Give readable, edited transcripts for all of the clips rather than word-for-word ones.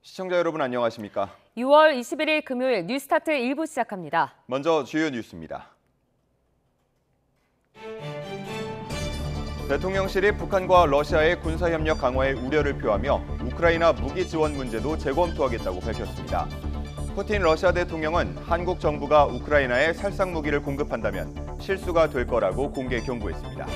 시청자 여러분 안녕하십니까? 6월 21일 금요일 뉴스타트 1부 시작합니다. 먼저 주요 뉴스입니다. 대통령실이 북한과 러시아의 군사협력 강화에 우려를 표하며 우크라이나 무기 지원 문제도 재검토하겠다고 밝혔습니다. 푸틴 러시아 대통령은 한국 정부가 우크라이나에 살상 무기를 공급한다면 실수가 될 거라고 공개 경고했습니다.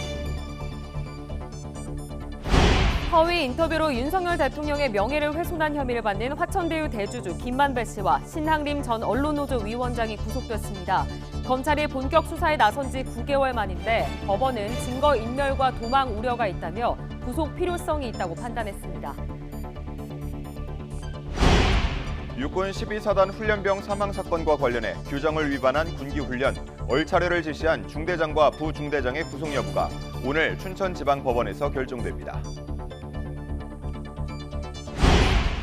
허위 인터뷰로 윤석열 대통령의 명예를 훼손한 혐의를 받는 화천대유 대주주 김만배 씨와 신한림 전 언론노조 위원장이 구속됐습니다. 검찰이 본격 수사에 나선 지 9개월 만인데 법원은 증거인멸과 도망 우려가 있다며 구속 필요성이 있다고 판단했습니다. 육군 12사단 훈련병 사망 사건과 관련해 규정을 위반한 군기훈련, 얼차려를 지시한 중대장과 부중대장의 구속 여부가 오늘 춘천지방법원에서 결정됩니다.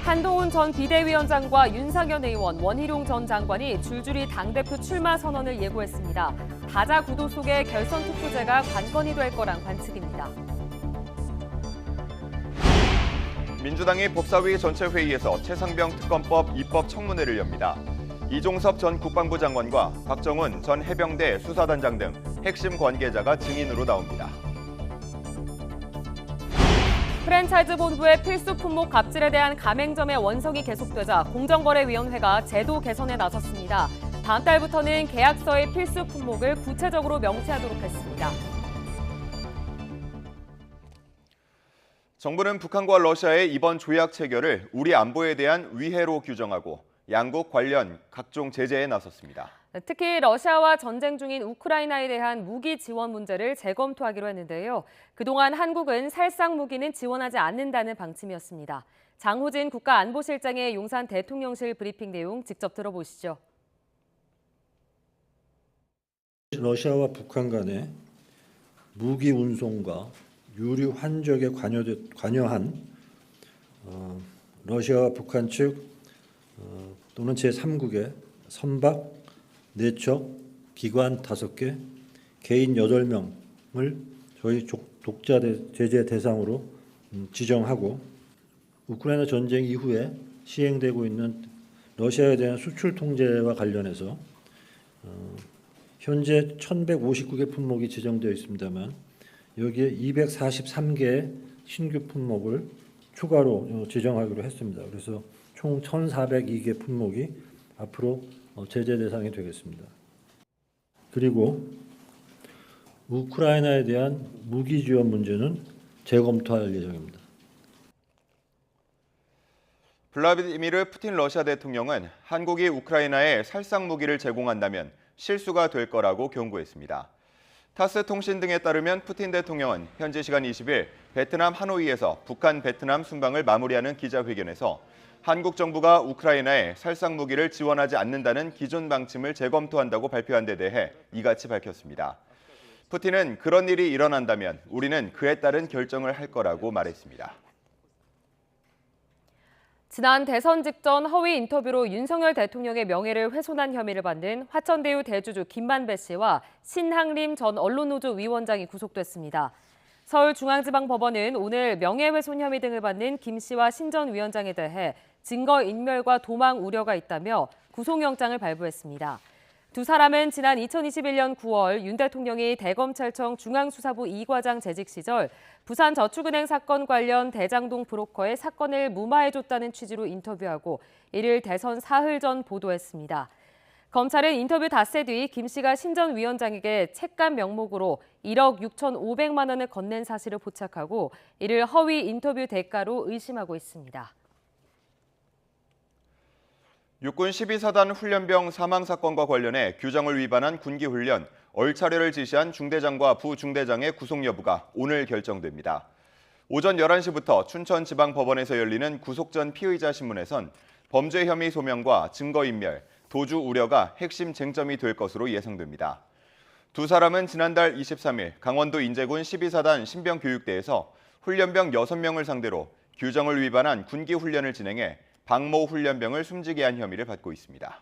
한동훈 전 비대위원장과 윤상현 의원, 원희룡 전 장관이 줄줄이 당대표 출마 선언을 예고했습니다. 다자 구도 속에 결선 투표제가 관건이 될 거란 관측입니다. 민주당이 법사위 전체 회의에서 최상병 특검법 입법 청문회를 엽니다. 이종섭 전 국방부 장관과 박정훈 전 해병대 수사단장 등 핵심 관계자가 증인으로 나옵니다. 프랜차이즈 본부의 필수 품목 갑질에 대한 가맹점의 원성이 계속되자 공정거래위원회가 제도 개선에 나섰습니다. 다음 달부터는 계약서의 필수 품목을 구체적으로 명시하도록 했습니다. 정부는 북한과 러시아의 이번 조약 체결을 우리 안보에 대한 위해로 규정하고 양국 관련 각종 제재에 나섰습니다. 특히 러시아와 전쟁 중인 우크라이나에 대한 무기 지원 문제를 재검토하기로 했는데요. 그동안 한국은 살상 무기는 지원하지 않는다는 방침이었습니다. 장호진 국가안보실장의 용산 대통령실 브리핑 내용 직접 들어보시죠. 러시아와 북한 간의 무기 운송과 유류 환적에 관여한 러시아와 북한 측 또는 제3국의 선박, 내척, 기관 5개, 개인 8명을 저희 독자 제재 대상으로 지정하고 우크라이나 전쟁 이후에 시행되고 있는 러시아에 대한 수출 통제와 관련해서 현재 1,159개 품목이 지정되어 있습니다만 여기에 243개의 신규 품목을 추가로 지정하기로 했습니다. 그래서 총 1,402개 품목이 앞으로 제재 대상이 되겠습니다. 그리고 우크라이나에 대한 무기 지원 문제는 재검토할 예정입니다. 블라디미르 푸틴 러시아 대통령은 한국이 우크라이나에 살상 무기를 제공한다면 실수가 될 거라고 경고했습니다. 타스 통신 등에 따르면 푸틴 대통령은 현지 시간 20일 베트남 하노이에서 북한 베트남 순방을 마무리하는 기자회견에서 한국 정부가 우크라이나에 살상 무기를 지원하지 않는다는 기존 방침을 재검토한다고 발표한 데 대해 이같이 밝혔습니다. 푸틴은 그런 일이 일어난다면 우리는 그에 따른 결정을 할 거라고 말했습니다. 지난 대선 직전 허위 인터뷰로 윤석열 대통령의 명예를 훼손한 혐의를 받는 화천대유 대주주 김만배 씨와 신한림 전 언론노조 위원장이 구속됐습니다. 서울중앙지방법원은 오늘 명예훼손 혐의 등을 받는 김 씨와 신 전 위원장에 대해 증거인멸과 도망 우려가 있다며 구속영장을 발부했습니다. 두 사람은 지난 2021년 9월 윤 대통령이 대검찰청 중앙수사부 2과장 재직 시절 부산저축은행 사건 관련 대장동 브로커의 사건을 무마해줬다는 취지로 인터뷰하고 이를 대선 사흘 전 보도했습니다. 검찰은 인터뷰 닷새 뒤 김 씨가 신 전 위원장에게 책감 명목으로 1억 6,500만 원을 건넨 사실을 포착하고 이를 허위 인터뷰 대가로 의심하고 있습니다. 육군 12사단 훈련병 사망 사건과 관련해 규정을 위반한 군기훈련, 얼차려를 지시한 중대장과 부중대장의 구속 여부가 오늘 결정됩니다. 오전 11시부터 춘천지방법원에서 열리는 구속 전 피의자 신문에선 범죄 혐의 소명과 증거인멸, 도주 우려가 핵심 쟁점이 될 것으로 예상됩니다. 두 사람은 지난달 23일 강원도 인제군 12사단 신병교육대에서 훈련병 6명을 상대로 규정을 위반한 군기훈련을 진행해 박모 훈련병을 숨지게 한 혐의를 받고 있습니다.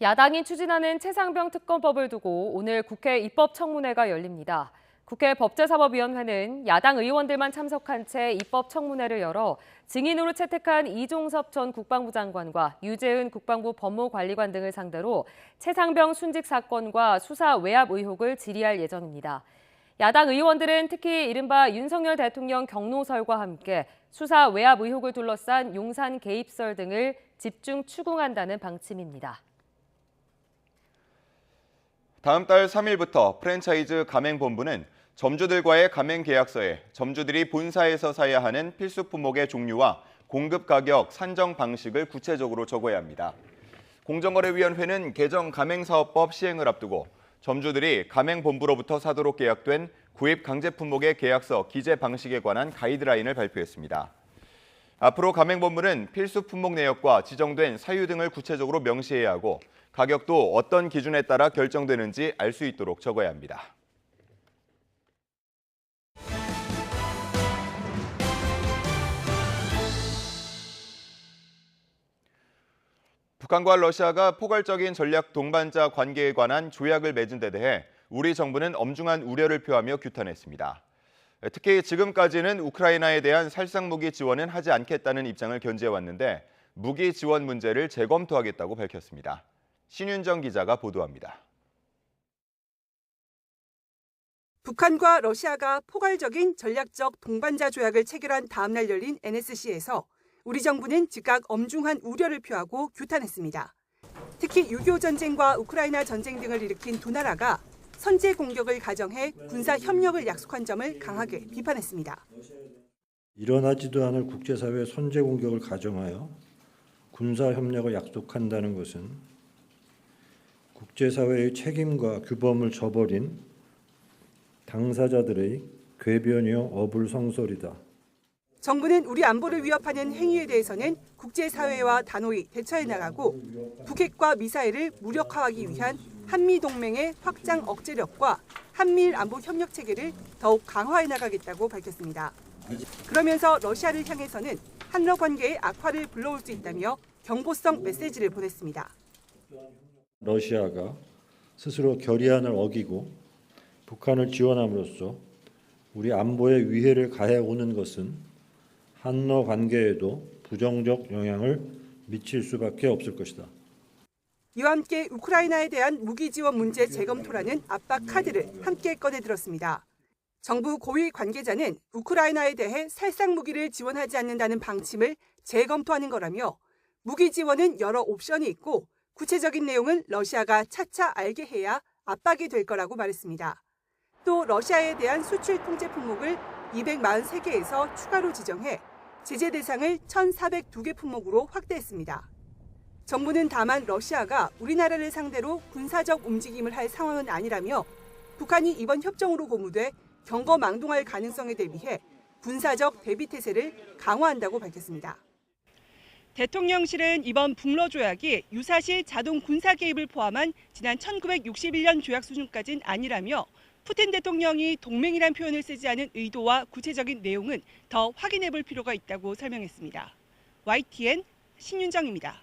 야당이 추진하는 최상병 특검법을 두고 오늘 국회 입법청문회가 열립니다. 국회 법제사법위원회는 야당 의원들만 참석한 채 입법청문회를 열어 증인으로 채택한 이종섭 전 국방부 장관과 유재은 국방부 법무관리관 등을 상대로 최상병 순직 사건과 수사 외압 의혹을 질의할 예정입니다. 야당 의원들은 특히 이른바 윤석열 대통령 경로설과 함께 수사 외압 의혹을 둘러싼 용산 개입설 등을 집중 추궁한다는 방침입니다. 다음 달 3일부터 프랜차이즈 가맹본부는 점주들과의 가맹 계약서에 점주들이 본사에서 사야 하는 필수 품목의 종류와 공급 가격 산정 방식을 구체적으로 적어야 합니다. 공정거래위원회는 개정 가맹사업법 시행을 앞두고 점주들이 가맹본부로부터 사도록 계약된 구입 강제 품목의 계약서 기재 방식에 관한 가이드라인을 발표했습니다. 앞으로 가맹본부는 필수 품목 내역과 지정된 사유 등을 구체적으로 명시해야 하고 가격도 어떤 기준에 따라 결정되는지 알 수 있도록 적어야 합니다. 북한과 러시아가 포괄적인 전략 동반자 관계에 관한 조약을 맺은 데 대해 우리 정부는 엄중한 우려를 표하며 규탄했습니다. 특히 지금까지는 우크라이나에 대한 살상무기 지원은 하지 않겠다는 입장을 견지해왔는데 무기 지원 문제를 재검토하겠다고 밝혔습니다. 신윤정 기자가 보도합니다. 북한과 러시아가 포괄적인 전략적 동반자 조약을 체결한 다음 날 열린 NSC에서 우리 정부는 즉각 엄중한 우려를 표하고 규탄했습니다. 특히 6.25 전쟁과 우크라이나 전쟁 등을 일으킨 두 나라가 선제 공격을 가정해 군사 협력을 약속한 점을 강하게 비판했습니다. 일어나지도 않을 국제사회의 선제 공격을 가정하여 군사 협력을 약속한다는 것은 국제사회의 책임과 규범을 저버린 당사자들의 궤변이요 어불성설이다. 정부는 우리 안보를 위협하는 행위에 대해서는 국제사회와 단호히 대처해 나가고 북핵과 미사일을 무력화하기 위한 한미동맹의 확장 억제력과 한미일 안보 협력 체계를 더욱 강화해 나가겠다고 밝혔습니다. 그러면서 러시아를 향해서는 한러 관계의 악화를 불러올 수 있다며 경고성 메시지를 보냈습니다. 러시아가 스스로 결의안을 어기고 북한을 지원함으로써 우리 안보에 위해를 가해오는 것은 한러 관계에도 부정적 영향을 미칠 수밖에 없을 것이다. 이와 함께 우크라이나에 대한 무기 지원 문제 재검토라는 압박 카드를 함께 꺼내들었습니다. 정부 고위 관계자는 우크라이나에 대해 살상 무기를 지원하지 않는다는 방침을 재검토하는 거라며 무기 지원은 여러 옵션이 있고 구체적인 내용은 러시아가 차차 알게 해야 압박이 될 거라고 말했습니다. 또 러시아에 대한 수출 통제 품목을 243개에서 추가로 지정해 제재 대상을 1,402개 품목으로 확대했습니다. 정부는 다만 러시아가 우리나라를 상대로 군사적 움직임을 할 상황은 아니라며 북한이 이번 협정으로 고무돼 경거망동할 가능성에 대비해 군사적 대비태세를 강화한다고 밝혔습니다. 대통령실은 이번 북러 조약이 유사시 자동 군사 개입을 포함한 지난 1961년 조약 수준까지는 아니라며 푸틴 대통령이 동맹이란 표현을 쓰지 않은 의도와 구체적인 내용은 더 확인해 볼 필요가 있다고 설명했습니다. YTN 신윤정입니다.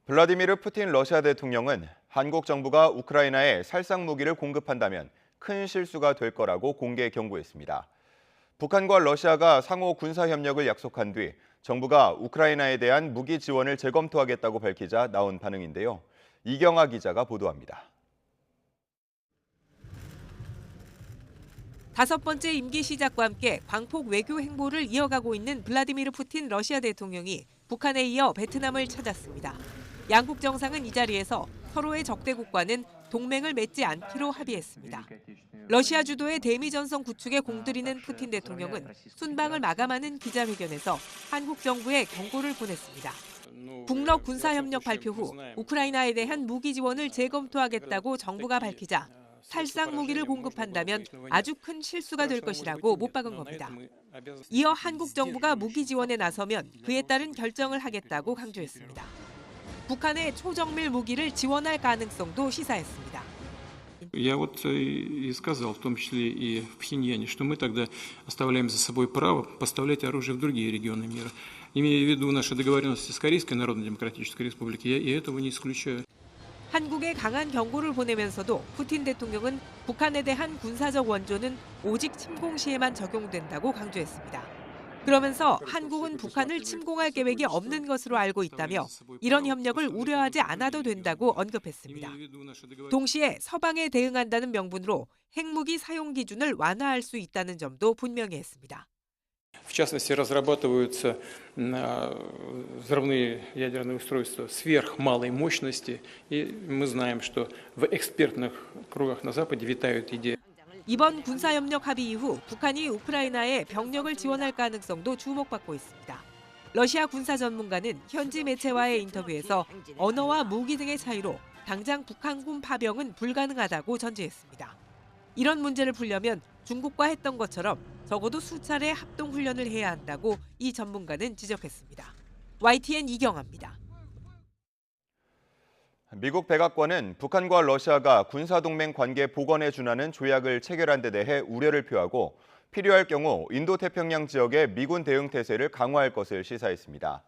블라디미르 푸틴 러시아 대통령은 한국 정부가 우크라이나에 살상 무기를 공급한다면 큰 실수가 될 거라고 공개 경고했습니다. 북한과 러시아가 상호 군사 협력을 약속한 뒤 정부가 우크라이나에 대한 무기 지원을 재검토하겠다고 밝히자 나온 반응인데요. 이경아 기자가 보도합니다. 5번째 임기 시작과 함께 광폭 외교 행보를 이어가고 있는 블라디미르 푸틴 러시아 대통령이 북한에 이어 베트남을 찾았습니다. 양국 정상은 이 자리에서 서로의 적대국과는 동맹을 맺지 않기로 합의했습니다. 러시아 주도의 대미전선 구축에 공들이는 푸틴 대통령은 순방을 마감하는 기자회견에서 한국 정부에 경고를 보냈습니다. 북러 군사협력 발표 후 우크라이나에 대한 무기 지원을 재검토하겠다고 정부가 밝히자 살상 무기를 공급한다면 아주 큰 실수가 될 것이라고 못 박은 겁니다. 이어 한국 정부가 무기 지원에 나서면 그에 따른 결정을 하겠다고 강조했습니다. 북한의 초정밀 무기를 지원할 가능성도 시사했습니다. Я вот и сказал, в том числе и в Пхеньяне, что мы тогда оставляем за собой право поставлять оружие в другие регионы мира. Имея в виду наши договоренности с Корейской Народно-Демократической Республикой, я и этого не исключаю. 한국에 강한 경고를 보내면서도 푸틴 대통령은 북한에 대한 군사적 원조는 오직 침공 시에만 적용된다고 강조했습니다. 그러면서 한국은 북한을 침공할 계획이 없는 것으로 알고 있다며 이런 협력을 우려하지 않아도 된다고 언급했습니다. 동시에 서방에 대응한다는 명분으로 핵무기 사용 기준을 완화할 수 있다는 점도 분명히 했습니다. В частности, разрабатываются взрывные ядерные устройства сверхмалой мощности, и мы знаем, что в экспертных кругах на Западе витают идеи. 이번 군사협력 합의 이후 북한이 우크라이나에 병력을 지원할 가능성도 주목받고 있습니다. 러시아 군사 전문가는 현지 매체와의 인터뷰에서 언어와 무기 등의 차이로 당장 북한군 파병은 불가능하다고 전제했습니다. 이런 문제를 풀려면 중국과 했던 것처럼 적어도 수차례 합동훈련을 해야 한다고 이 전문가는 지적했습니다. YTN 이경아입니다. 미국 백악관은 북한과 러시아가 군사동맹 관계 복원에 준하는 조약을 체결한 데 대해 우려를 표하고 필요할 경우 인도태평양 지역의 미군 대응 태세를 강화할 것을 시사했습니다.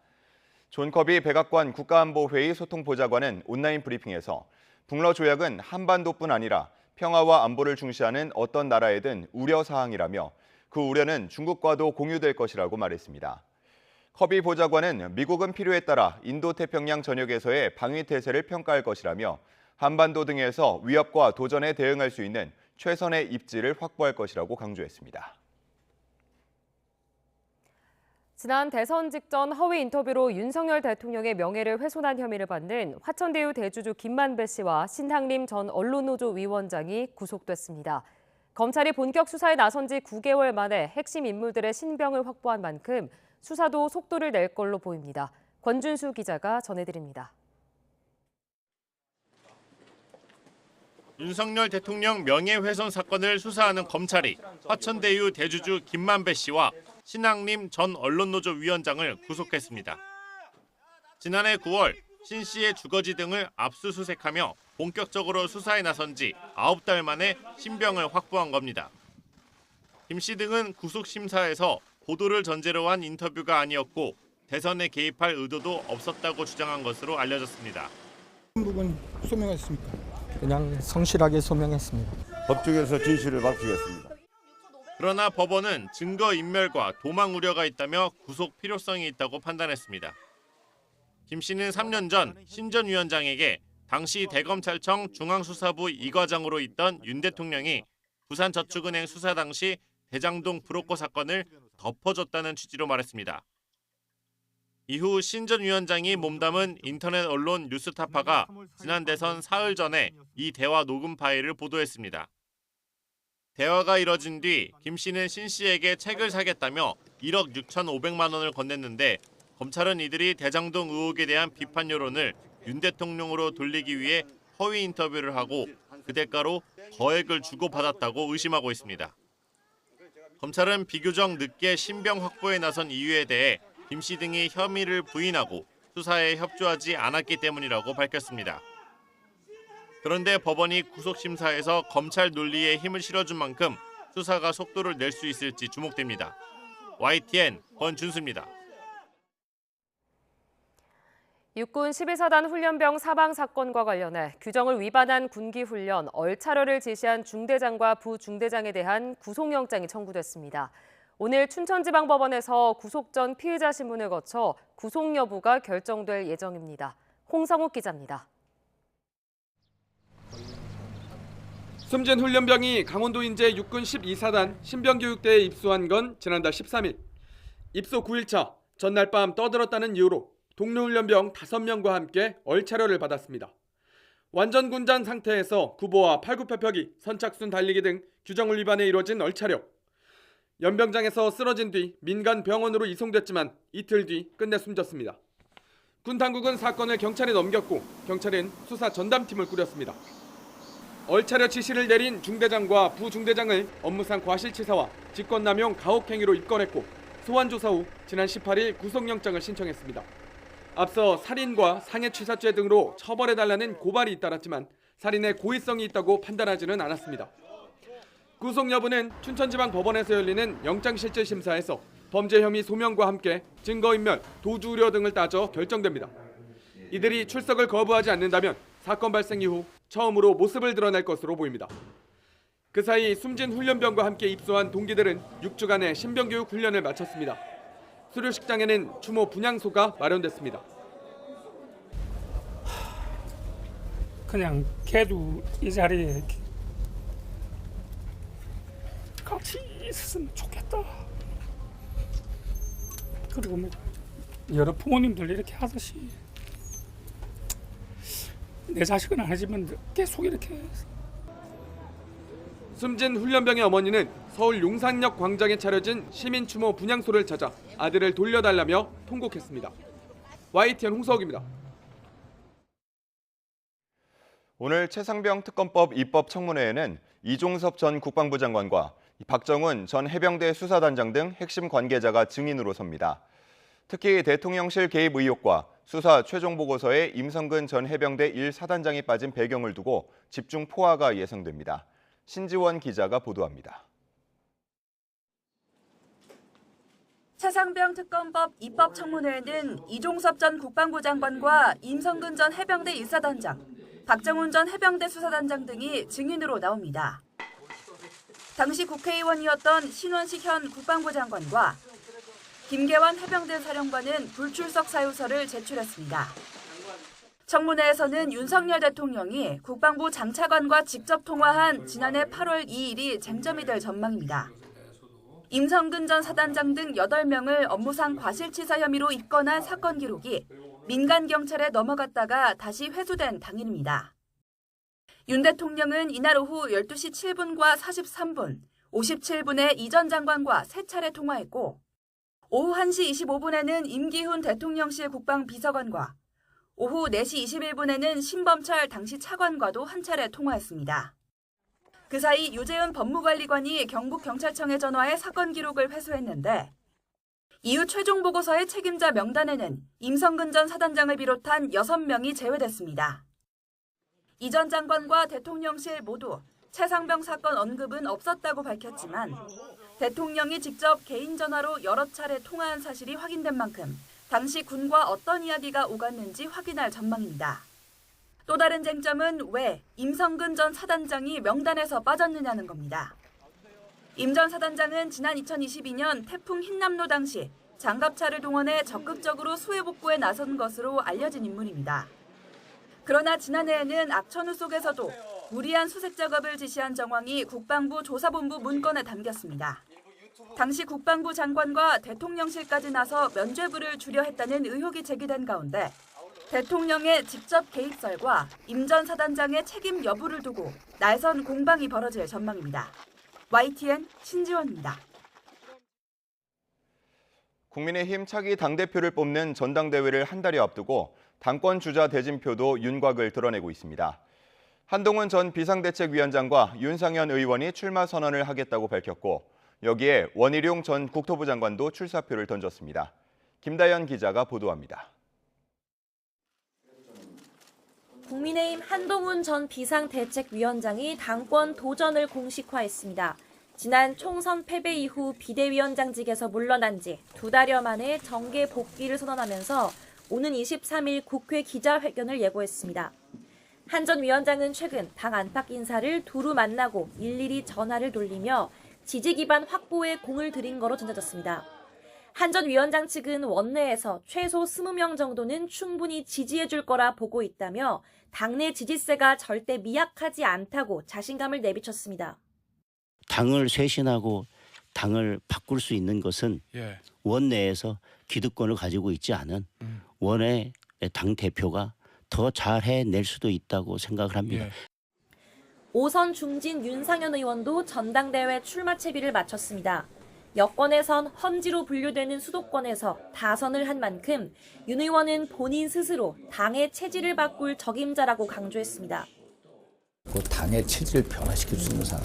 존 커비 백악관 국가안보회의 소통보좌관은 온라인 브리핑에서 북러 조약은 한반도뿐 아니라 평화와 안보를 중시하는 어떤 나라에든 우려사항이라며 그 우려는 중국과도 공유될 것이라고 말했습니다. 커비 보좌관은 미국은 필요에 따라 인도태평양 전역에서의 방위 태세를 평가할 것이라며 한반도 등에서 위협과 도전에 대응할 수 있는 최선의 입지를 확보할 것이라고 강조했습니다. 지난 대선 직전 허위 인터뷰로 윤석열 대통령의 명예를 훼손한 혐의를 받는 화천대유 대주주 김만배 씨와 신항림 전 언론노조 위원장이 구속됐습니다. 검찰이 본격 수사에 나선 지 9개월 만에 핵심 인물들의 신병을 확보한 만큼 수사도 속도를 낼 걸로 보입니다. 권준수 기자가 전해드립니다. 윤석열 대통령 명예훼손 사건을 수사하는 검찰이 화천대유 대주주 김만배 씨와 신항림 전 언론노조 위원장을 구속했습니다. 지난해 9월 신 씨의 주거지 등을 압수수색하며 본격적으로 수사에 나선 지 9달 만에 신병을 확보한 겁니다. 김 씨 등은 구속심사에서 보도를 전제로 한 인터뷰가 아니었고 대선에 개입할 의도도 없었다고 주장한 것으로 알려졌습니다. 부분 소명했습니까? 그냥 성실하게 소명했습니다. 법정에서 진실을 밝히겠습니다. 그러나 법원은 증거인멸과 도망 우려가 있다며 구속 필요성이 있다고 판단했습니다. 김 씨는 3년 전 신 전 위원장에게 당시 대검찰청 중앙수사부 2과장으로 있던 윤 대통령이 부산저축은행 수사 당시 대장동 브로커 사건을 덮어줬다는 취지로 말했습니다. 이후 신 전 위원장이 몸담은 인터넷 언론 뉴스타파가 지난 대선 사흘 전에 이 대화 녹음 파일을 보도했습니다. 대화가 이뤄진 뒤 김 씨는 신 씨에게 책을 사겠다며 1억 6,500만 원을 건넸는데 검찰은 이들이 대장동 의혹에 대한 비판 여론을 윤 대통령으로 돌리기 위해 허위 인터뷰를 하고 그 대가로 거액을 주고받았다고 의심하고 있습니다. 검찰은 비교적 늦게 신병 확보에 나선 이유에 대해 김 씨 등이 혐의를 부인하고 수사에 협조하지 않았기 때문이라고 밝혔습니다. 그런데 법원이 구속심사에서 검찰 논리에 힘을 실어준 만큼 수사가 속도를 낼 수 있을지 주목됩니다. YTN 권준수입니다. 육군 12사단 훈련병 사망 사건과 관련해 규정을 위반한 군기훈련, 얼차려를 지시한 중대장과 부중대장에 대한 구속영장이 청구됐습니다. 오늘 춘천지방법원에서 구속 전 피의자 신문을 거쳐 구속 여부가 결정될 예정입니다. 홍성욱 기자입니다. 숨진 훈련병이 강원도 인제 육군 12사단 신병교육대에 입소한 건 지난달 13일. 입소 9일차 전날 밤 떠들었다는 이유로 동료 훈련병 5명과 함께 얼차려를 받았습니다. 완전 군장 상태에서 구보와 팔굽혀펴기, 선착순 달리기 등 규정을 위반해 이뤄진 얼차려. 연병장에서 쓰러진 뒤 민간 병원으로 이송됐지만 이틀 뒤 끝내 숨졌습니다. 군 당국은 사건을 경찰에 넘겼고 경찰은 수사 전담팀을 꾸렸습니다. 얼차려 지시를 내린 중대장과 부중대장을 업무상 과실치사와 직권남용 가혹행위로 입건했고 소환조사 후 지난 18일 구속영장을 신청했습니다. 앞서 살인과 상해취사죄 등으로 처벌해달라는 고발이 잇따랐지만 살인의 고의성이 있다고 판단하지는 않았습니다. 구속 여부는 춘천지방법원에서 열리는 영장실질심사에서 범죄 혐의 소명과 함께 증거인멸, 도주 우려 등을 따져 결정됩니다. 이들이 출석을 거부하지 않는다면 사건 발생 이후 처음으로 모습을 드러낼 것으로 보입니다. 그 사이 숨진 훈련병과 함께 입소한 동기들은 6주간의 신병교육 훈련을 마쳤습니다. 수료식장에는 추모 분향소가 마련됐습니다. 그냥 걔도 이 자리에 같이 있었으면 좋겠다. 그리고 뭐 여러 부모님들 이렇게 하듯이 내 자식은 아니지만 계속 이렇게. 숨진 훈련병의 어머니는 서울 용산역 광장에 차려진 시민 추모 분향소를 찾아 아들을 돌려달라며 통곡했습니다. YTN 홍석입니다. 오늘 최상병 특검법 입법 청문회에는 이종섭 전 국방부 장관과 박정훈 전 해병대 수사단장 등 핵심 관계자가 증인으로 섭니다. 특히 대통령실 개입 의혹과 수사 최종 보고서에 임성근 전 해병대 1사단장이 빠진 배경을 두고 집중 포화가 예상됩니다. 신지원 기자가 보도합니다. 최상병 특검법 입법 청문회에는 이종섭 전 국방부 장관과 임성근 전 해병대 1사단장, 박정훈 전 해병대 수사단장 등이 증인으로 나옵니다. 당시 국회의원이었던 신원식 현 국방부 장관과 김계환 해병대 사령관은 불출석 사유서를 제출했습니다. 청문회에서는 윤석열 대통령이 국방부 장차관과 직접 통화한 지난해 8월 2일이 쟁점이 될 전망입니다. 임성근 전 사단장 등 8명을 업무상 과실치사 혐의로 입건한 사건 기록이 민간 경찰에 넘어갔다가 다시 회수된 당일입니다. 윤 대통령은 이날 오후 12시 7분과 43분, 57분에 이 전 장관과 3차례 통화했고 오후 1시 25분에는 임기훈 대통령실 국방비서관과 오후 4시 21분에는 신범철 당시 차관과도 한 차례 통화했습니다. 그 사이 유재은 법무관리관이 경북경찰청에 전화해 사건 기록을 회수했는데 이후 최종 보고서의 책임자 명단에는 임성근 전 사단장을 비롯한 6명이 제외됐습니다. 이 전 장관과 대통령실 모두 최상병 사건 언급은 없었다고 밝혔지만 대통령이 직접 개인 전화로 여러 차례 통화한 사실이 확인된 만큼 당시 군과 어떤 이야기가 오갔는지 확인할 전망입니다. 또 다른 쟁점은 왜 임성근 전 사단장이 명단에서 빠졌느냐는 겁니다. 임 전 사단장은 지난 2022년 태풍 흰남노 당시 장갑차를 동원해 적극적으로 수해 복구에 나선 것으로 알려진 인물입니다. 그러나 지난해에는 악천후 속에서도 무리한 수색 작업을 지시한 정황이 국방부 조사본부 문건에 담겼습니다. 당시 국방부 장관과 대통령실까지 나서 면죄부를 주려 했다는 의혹이 제기된 가운데 대통령의 직접 개입설과 임 전 사단장의 책임 여부를 두고 날선 공방이 벌어질 전망입니다. YTN 신지원입니다. 국민의힘 차기 당대표를 뽑는 전당대회를 한 달여 앞두고 당권 주자 대진표도 윤곽을 드러내고 있습니다. 한동훈 전 비상대책위원장과 윤상현 의원이 출마 선언을 하겠다고 밝혔고 여기에 원희룡 전 국토부 장관도 출사표를 던졌습니다. 김다연 기자가 보도합니다. 국민의힘 한동훈 전 비상대책위원장이 당권 도전을 공식화했습니다. 지난 총선 패배 이후 비대위원장직에서 물러난 지 2달여 만에 정계 복귀를 선언하면서 오는 23일 국회 기자회견을 예고했습니다. 한 전 위원장은 최근 당 안팎 인사를 두루 만나고 일일이 전화를 돌리며 지지 기반 확보에 공을 들인 거로 전해졌습니다. 한 전 위원장 측은 원내에서 최소 20명 정도는 충분히 지지해줄 거라 보고 있다며 당내 지지세가 절대 미약하지 않다고 자신감을 내비쳤습니다. 당을 쇄신하고 당을 바꿀 수 있는 것은 원내에서 기득권을 가지고 있지 않은 원외 당 대표가 더 잘 해낼 수도 있다고 생각을 합니다. 5선 중진 윤상현 의원도 전당대회 출마 채비를 마쳤습니다. 여권에선 헌지로 분류되는 수도권에서 다선을 한 만큼 윤 의원은 본인 스스로 당의 체질을 바꿀 적임자라고 강조했습니다. 그 당의 체질을 변화시킬 수 있는 사람,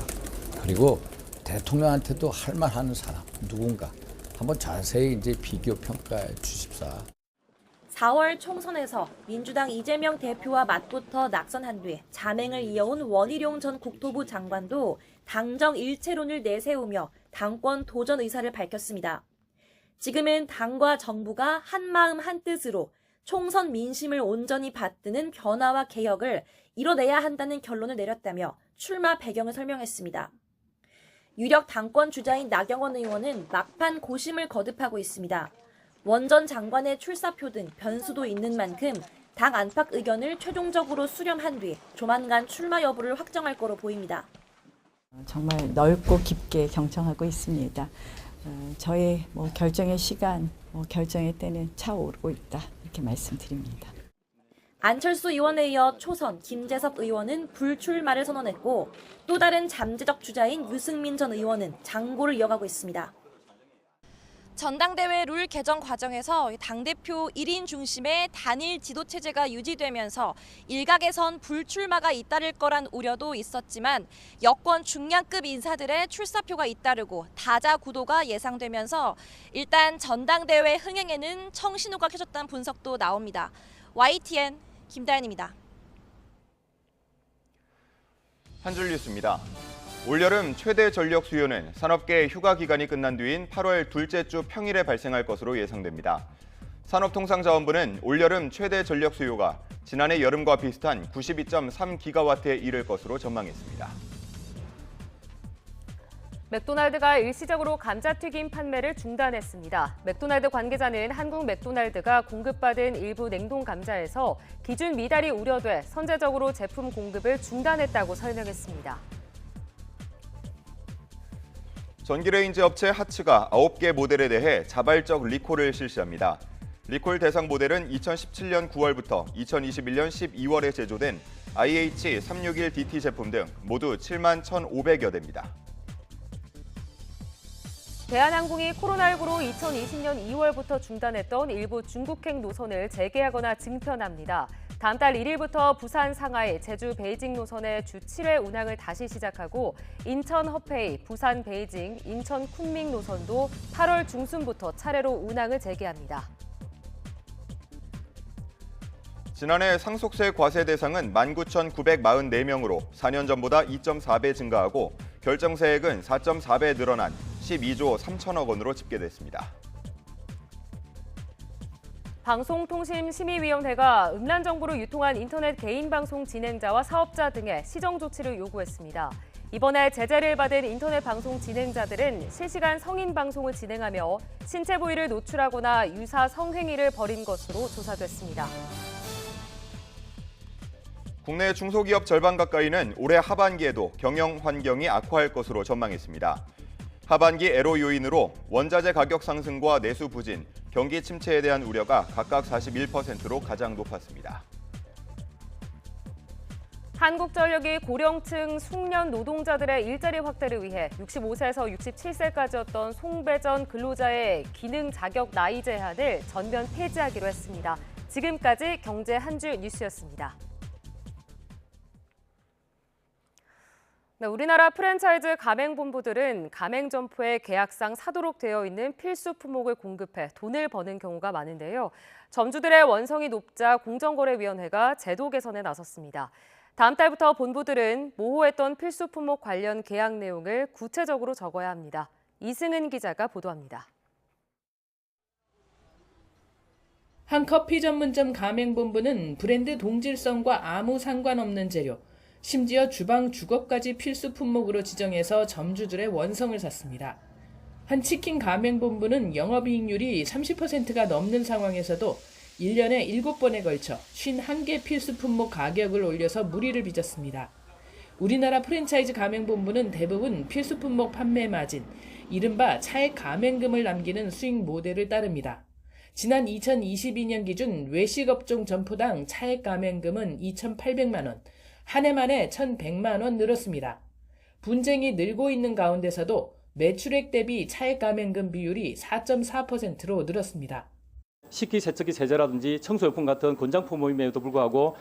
그리고 대통령한테도 할 말하는 사람, 누군가 한번 자세히 이제 비교 평가해 주십사. 4월 총선에서 민주당 이재명 대표와 맞붙어 낙선한 뒤 잠행을 이어온 원희룡 전 국토부 장관도 당정 일체론을 내세우며 당권 도전 의사를 밝혔습니다. 지금은 당과 정부가 한마음 한뜻으로 총선 민심을 온전히 받드는 변화와 개혁을 이뤄내야 한다는 결론을 내렸다며 출마 배경을 설명했습니다. 유력 당권 주자인 나경원 의원은 막판 고심을 거듭하고 있습니다. 원전 장관의 출사표 등 변수도 있는 만큼 당 안팎 의견을 최종적으로 수렴한 뒤 조만간 출마 여부를 확정할 거로 보입니다. 정말 넓고 깊게 경청하고 있습니다. 저의 결정의 시간, 결정의 때는 차오르고 있다 이렇게 말씀드립니다. 안철수 의원에 이어 초선 김재섭 의원은 불출마를 선언했고 또 다른 잠재적 주자인 유승민 전 의원은 장고를 이어가고 있습니다. 전당대회 룰 개정 과정에서 당대표 1인 중심의 단일 지도체제가 유지되면서 일각에선 불출마가 잇따를 거란 우려도 있었지만 여권 중량급 인사들의 출사표가 잇따르고 다자 구도가 예상되면서 일단 전당대회 흥행에는 청신호가 켜졌다는 분석도 나옵니다. YTN 김다현입니다. 한 줄 뉴스입니다. 올여름 최대 전력 수요는 산업계 휴가 기간이 끝난 뒤인 8월 둘째 주 평일에 발생할 것으로 예상됩니다. 산업통상자원부는 올여름 최대 전력 수요가 지난해 여름과 비슷한 92.3기가와트에 이를 것으로 전망했습니다. 맥도날드가 일시적으로 감자튀김 판매를 중단했습니다. 맥도날드 관계자는 한국 맥도날드가 공급받은 일부 냉동 감자에서 기준 미달이 우려돼 선제적으로 제품 공급을 중단했다고 설명했습니다. 전기레인지 업체 하츠가 9개 모델에 대해 자발적 리콜을 실시합니다. 리콜 대상 모델은 2017년 9월부터 2021년 12월에 제조된 IH361DT 제품 등 모두 7만 1,500여 대입니다. 대한항공이 코로나19로 2020년 2월부터 중단했던 일부 중국행 노선을 재개하거나 증편합니다. 다음 달 1일부터 부산, 상하이, 제주, 베이징 노선의 주 7회 운항을 다시 시작하고 인천, 허페이, 부산, 베이징, 인천, 쿤밍 노선도 8월 중순부터 차례로 운항을 재개합니다. 지난해 상속세 과세 대상은 19,944명으로 4년 전보다 2.4배 증가하고 결정세액은 4.4배 늘어난 12조 3천억 원으로 집계됐습니다. 방송통신심의위원회가 음란 정보를 유통한 인터넷 개인 방송 진행자와 사업자 등의 시정 조치를 요구했습니다. 이번에 제재를 받은 인터넷 방송 진행자들은 실시간 성인 방송을 진행하며 신체 부위를 노출하거나 유사 성행위를 벌인 것으로 조사됐습니다. 국내 중소기업 절반 가까이는 올해 하반기에도 경영 환경이 악화할 것으로 전망했습니다. 하반기 애로 요인으로 원자재 가격 상승과 내수 부진, 경기 침체에 대한 우려가 각각 41%로 가장 높았습니다. 한국전력이 고령층 숙련 노동자들의 일자리 확대를 위해 65세에서 67세까지였던 송배전 근로자의 기능 자격 나이 제한을 전면 폐지하기로 했습니다. 지금까지 경제 한 줄 뉴스였습니다. 네, 우리나라 프랜차이즈 가맹본부들은 가맹점포에 계약상 사도록 되어 있는 필수 품목을 공급해 돈을 버는 경우가 많은데요. 점주들의 원성이 높자 공정거래위원회가 제도 개선에 나섰습니다. 다음 달부터 본부들은 모호했던 필수 품목 관련 계약 내용을 구체적으로 적어야 합니다. 이승은 기자가 보도합니다. 한 커피 전문점 가맹본부는 브랜드 동질성과 아무 상관없는 재료, 심지어 주방 주거까지 필수 품목으로 지정해서 점주들의 원성을 샀습니다. 한 치킨 가맹본부는 영업이익률이 30%가 넘는 상황에서도 1년에 7번에 걸쳐 51개 필수 품목 가격을 올려서 물의를 빚었습니다. 우리나라 프랜차이즈 가맹본부는 대부분 필수 품목 판매 마진, 이른바 차액 가맹금을 남기는 수익 모델을 따릅니다. 지난 2022년 기준 외식업종 점포당 차액 가맹금은 2,800만 원, 한 해 만에 1,100만 원 늘었습니다. 분쟁이 늘고 있는 가운데서도 매출액 대비 차액 가맹금 비율이 4.4%로 늘었습니다. 식기 세척기 세제라든지 청소용품 같은 권장품임에도 불구하고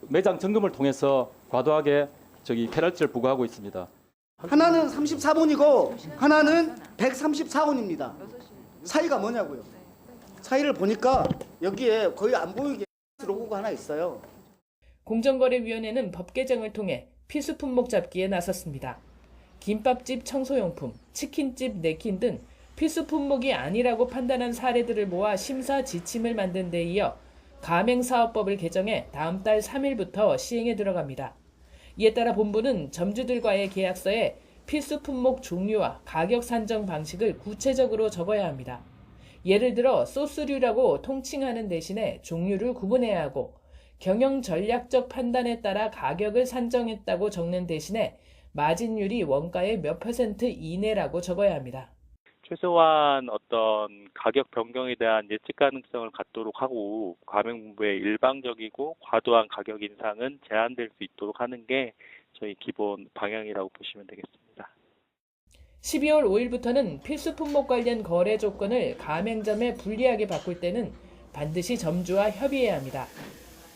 매장 점검을 통해서 과도하게 페널티를 부과하고 있습니다. 하나는 34원이고 하나는 134원입니다. 차이가 뭐냐고요? 차이를 보니까 여기에 거의 안 보이게 로고가 하나 있어요. 공정거래위원회는 법 개정을 통해 필수 품목 잡기에 나섰습니다. 김밥집 청소용품, 치킨집 냅킨 등 필수 품목이 아니라고 판단한 사례들을 모아 심사 지침을 만든 데 이어 가맹사업법을 개정해 다음 달 3일부터 시행에 들어갑니다. 이에 따라 본부는 점주들과의 계약서에 필수 품목 종류와 가격 산정 방식을 구체적으로 적어야 합니다. 예를 들어 소스류라고 통칭하는 대신에 종류를 구분해야 하고 경영 전략적 판단에 따라 가격을 산정했다고 적는 대신에 마진율이 원가의 몇 % 이내라고 적어야 합니다. 최소한 어떤 가격 변경에 대한 예측 가능성을 갖도록 하고 가맹본부의 일방적이고 과도한 가격 인상은 제한될 수 있도록 하는 게 저희 기본 방향이라고 보시면 되겠습니다. 12월 5일부터는 필수 품목 관련 거래 조건을 가맹점에 불리하게 바꿀 때는 반드시 점주와 협의해야 합니다.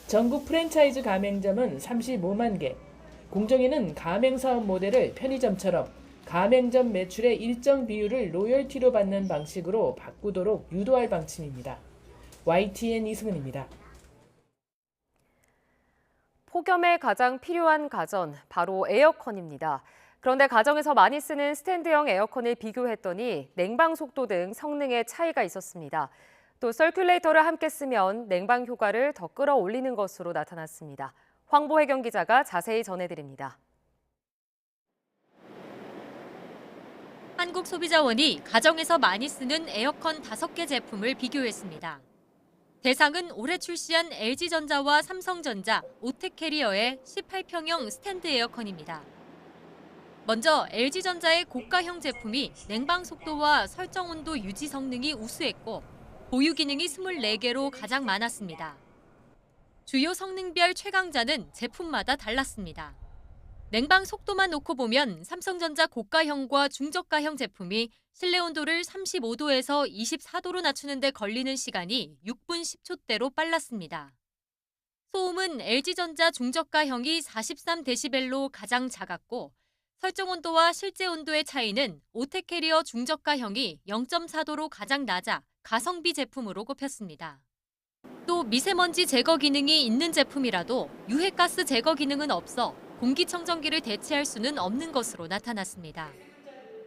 전국 프랜차이즈 가맹점은 35만 개, 공정위는 가맹사업 모델을 편의점처럼 가맹점 매출의 일정 비율을 로열티로 받는 방식으로 바꾸도록 유도할 방침입니다. YTN 이승은입니다. 폭염에 가장 필요한 가전, 바로 에어컨입니다. 그런데 가정에서 많이 쓰는 스탠드형 에어컨을 비교했더니 냉방 속도 등 성능에 차이가 있었습니다. 또 서큘레이터를 함께 쓰면 냉방 효과를 더 끌어올리는 것으로 나타났습니다. 황보혜경 기자가 자세히 전해드립니다. 한국소비자원이 가정에서 많이 쓰는 에어컨 5개 제품을 비교했습니다. 대상은 올해 출시한 LG전자와 삼성전자, 오텍캐리어의 18평형 스탠드 에어컨입니다. 먼저 LG전자의 고가형 제품이 냉방 속도와 설정 온도 유지 성능이 우수했고 보유 기능이 24개로 가장 많았습니다. 주요 성능별 최강자는 제품마다 달랐습니다. 냉방 속도만 놓고 보면 삼성전자 고가형과 중저가형 제품이 실내 온도를 35도에서 24도로 낮추는 데 걸리는 시간이 6분 10초대로 빨랐습니다. 소음은 LG전자 중저가형이 43dB로 가장 작았고 설정 온도와 실제 온도의 차이는 오텍캐리어 중저가형이 0.4도로 가장 낮아 가성비 제품으로 꼽혔습니다. 또 미세먼지 제거 기능이 있는 제품이라도 유해가스 제거 기능은 없어 공기청정기를 대체할 수는 없는 것으로 나타났습니다.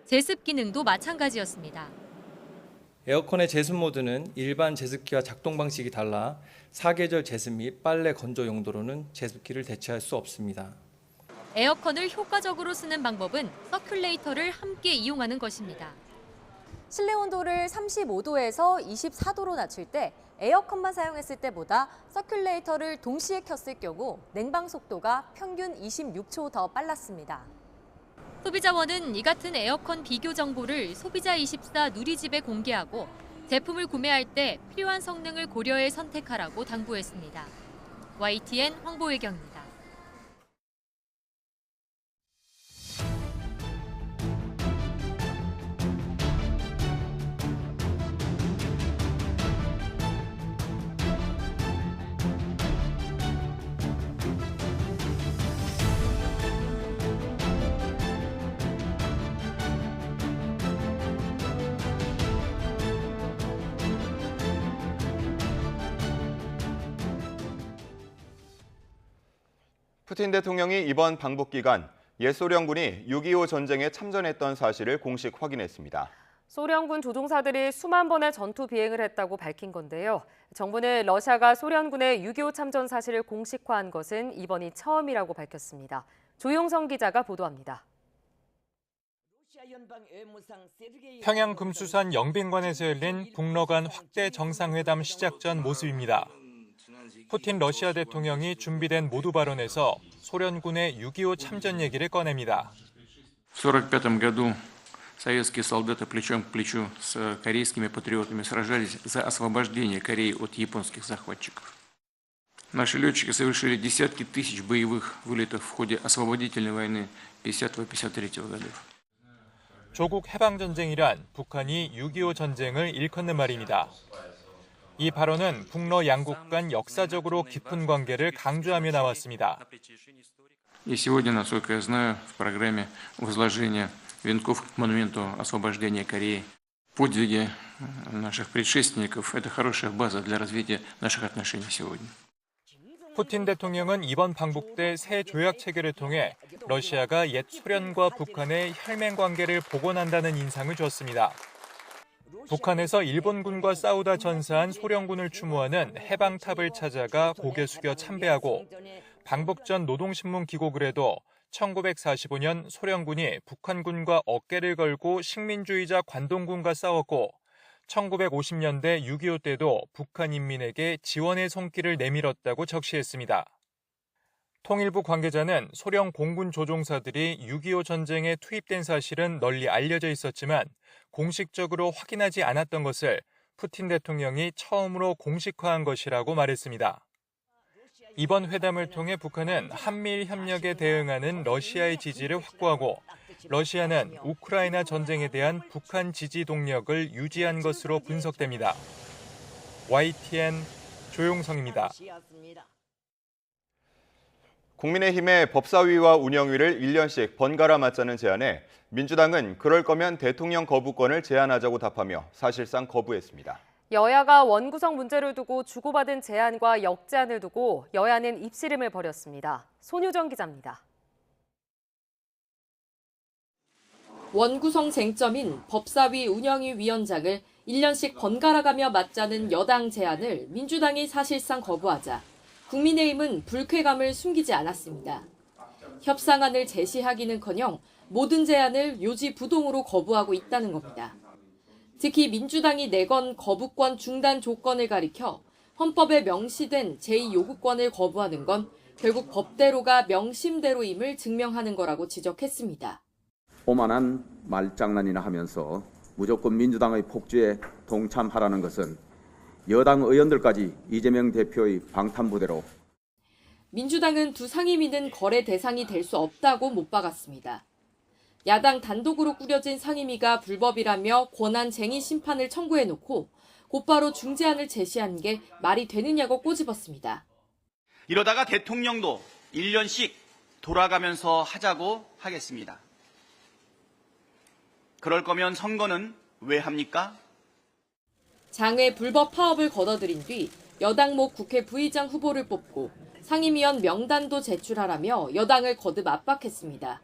제습 기능도 마찬가지였습니다. 에어컨의 제습 모드는 일반 제습기와 작동 방식이 달라 사계절 제습 및 빨래 건조 용도로는 제습기를 대체할 수 없습니다. 에어컨을 효과적으로 쓰는 방법은 서큘레이터를 함께 이용하는 것입니다. 실내 온도를 35도에서 24도로 낮출 때 에어컨만 사용했을 때보다 서큘레이터를 동시에 켰을 경우 냉방 속도가 평균 26초 더 빨랐습니다. 소비자원은 이 같은 에어컨 비교 정보를 소비자24 누리집에 공개하고 제품을 구매할 때 필요한 성능을 고려해 선택하라고 당부했습니다. YTN 황보혜경입니다. 푸틴 대통령이 이번 방북 기간 옛 소련군이 6.25 전쟁에 참전했던 사실을 공식 확인했습니다. 소련군 조종사들이 수만 번의 전투 비행을 했다고 밝힌 건데요. 정부는 러시아가 소련군의 6.25 참전 사실을 공식화한 것은 이번이 처음이라고 밝혔습니다. 조용성 기자가 보도합니다. 평양 금수산 영빈관에서 열린 북러 간 확대 정상회담 시작 전 모습입니다. 푸틴 러시아 대통령이 준비된 모두 발언에서 소련군의 6.25 참전 얘기를 꺼냅니다. В 1945 году советские солдаты плечом к плечу с корейскими патриотами сражались за освобождение Кореи от японских захватчиков. Наши летчики совершили десятки тысяч боевых вылетов в ходе освободительной войны 50-53 годов. 조국 해방전쟁이란 북한이 6.25 전쟁을 일컫는 말입니다. 이 발언은 북러 양국 간 역사적으로 깊은 관계를 강조하며 나왔습니다. И сегодня, насколько я знаю, в программе возложения венков к монументу освобождения Кореи подвиги наших предшественников – это хорошая база для развития наших отношений сегодня. 푸틴 대통령은 이번 방북 때 새 조약 체결을 통해 러시아가 옛 소련과 북한의 혈맹 관계를 복원한다는 인상을 줬습니다. 북한에서 일본군과 싸우다 전사한 소련군을 추모하는 해방탑을 찾아가 고개 숙여 참배하고 방북 전 노동신문 기고글에도 1945년 소련군이 북한군과 어깨를 걸고 식민주의자 관동군과 싸웠고 1950년대 6.25 때도 북한 인민에게 지원의 손길을 내밀었다고 적시했습니다. 통일부 관계자는 소련 공군 조종사들이 6.25 전쟁에 투입된 사실은 널리 알려져 있었지만 공식적으로 확인하지 않았던 것을 푸틴 대통령이 처음으로 공식화한 것이라고 말했습니다. 이번 회담을 통해 북한은 한미일 협력에 대응하는 러시아의 지지를 확보하고 러시아는 우크라이나 전쟁에 대한 북한 지지 동력을 유지한 것으로 분석됩니다. YTN 조용성입니다. 국민의힘의 법사위와 운영위를 1년씩 번갈아 맡자는 제안에 민주당은 그럴 거면 대통령 거부권을 제한하자고 답하며 사실상 거부했습니다. 여야가 원구성 문제를 두고 주고받은 제안과 역제안을 두고 여야는 입씨름을 벌였습니다. 손유정 기자입니다. 원구성 쟁점인 법사위 운영위 위원장을 1년씩 번갈아가며 맡자는 여당 제안을 민주당이 사실상 거부하자 국민의힘은 불쾌감을 숨기지 않았습니다. 협상안을 제시하기는커녕 모든 제안을 요지부동으로 거부하고 있다는 겁니다. 특히 민주당이 내건 거부권 중단 조건을 가리켜 헌법에 명시된 제2요구권을 거부하는 건 결국 법대로가 명심대로임을 증명하는 거라고 지적했습니다. 오만한 말장난이나 하면서 무조건 민주당의 폭주에 동참하라는 것은 여당 의원들까지 이재명 대표의 방탄부대로. 민주당은 두 상임위는 거래 대상이 될 수 없다고 못 박았습니다. 야당 단독으로 꾸려진 상임위가 불법이라며 권한쟁의 심판을 청구해놓고 곧바로 중재안을 제시한 게 말이 되느냐고 꼬집었습니다. 이러다가 대통령도 1년씩 돌아가면서 하자고 하겠습니다. 그럴 거면 선거는 왜 합니까? 장외 불법 파업을 거둬들인 뒤 여당목 국회 부의장 후보를 뽑고 상임위원 명단도 제출하라며 여당을 거듭 압박했습니다.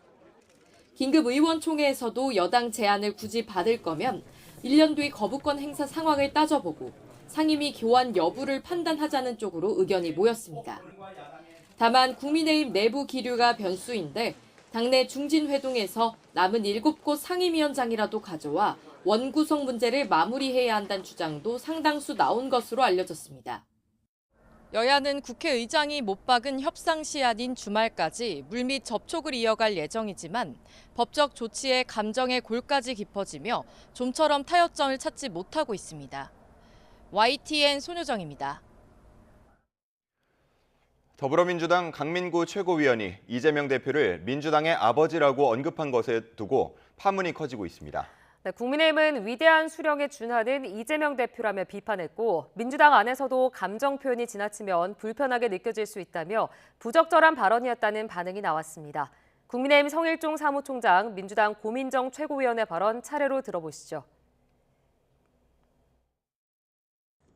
긴급 의원총회에서도 여당 제안을 굳이 받을 거면 1년 뒤 거부권 행사 상황을 따져보고 상임위 교환 여부를 판단하자는 쪽으로 의견이 모였습니다. 다만 국민의힘 내부 기류가 변수인데 당내 중진회동에서 남은 7곳 상임위원장이라도 가져와 원구성 문제를 마무리해야 한다는 주장도 상당수 나온 것으로 알려졌습니다. 여야는 국회의장이 못 박은 협상 시한인 주말까지 물밑 접촉을 이어갈 예정이지만 법적 조치에 감정의 골까지 깊어지며 좀처럼 타협점을 찾지 못하고 있습니다. YTN 손유정입니다. 더불어민주당 강민구 최고위원이 이재명 대표를 민주당의 아버지라고 언급한 것에 두고 파문이 커지고 있습니다. 네, 국민의힘은 위대한 수령에 준하는 이재명 대표라며 비판했고 민주당 안에서도 감정 표현이 지나치면 불편하게 느껴질 수 있다며 부적절한 발언이었다는 반응이 나왔습니다. 국민의힘 성일종 사무총장, 민주당 고민정 최고위원의 발언 차례로 들어보시죠.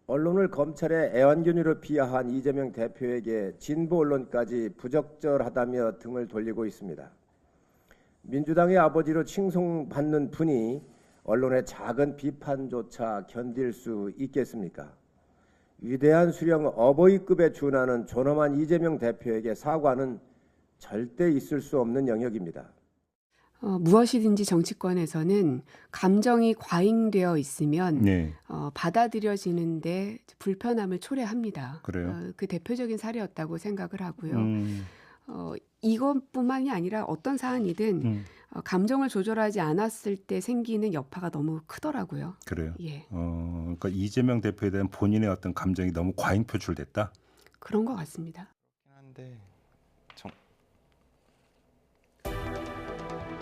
언론을 검찰의 애완견으로 비하한 이재명 대표에게 진보 언론까지 부적절하다며 등을 돌리고 있습니다. 민주당의 아버지로 칭송받는 분이 언론의 작은 비판조차 견딜 수 있겠습니까? 위대한 수령 어버이급에 준하는 존엄한 이재명 대표에게 사과는 절대 있을 수 없는 영역입니다. 무엇이든지 정치권에서는 감정이 과잉되어 있으면 받아들여지는데 불편함을 초래합니다. 그래요? 그 대표적인 사례였다고 생각을 하고요. 이것뿐만이 아니라 어떤 사안이든 감정을 조절하지 않았을 때 생기는 여파가 너무 크더라고요. 그래요? 예. 그러니까 이재명 대표에 대한 본인의 어떤 감정이 너무 과잉 표출됐다? 그런 것 같습니다.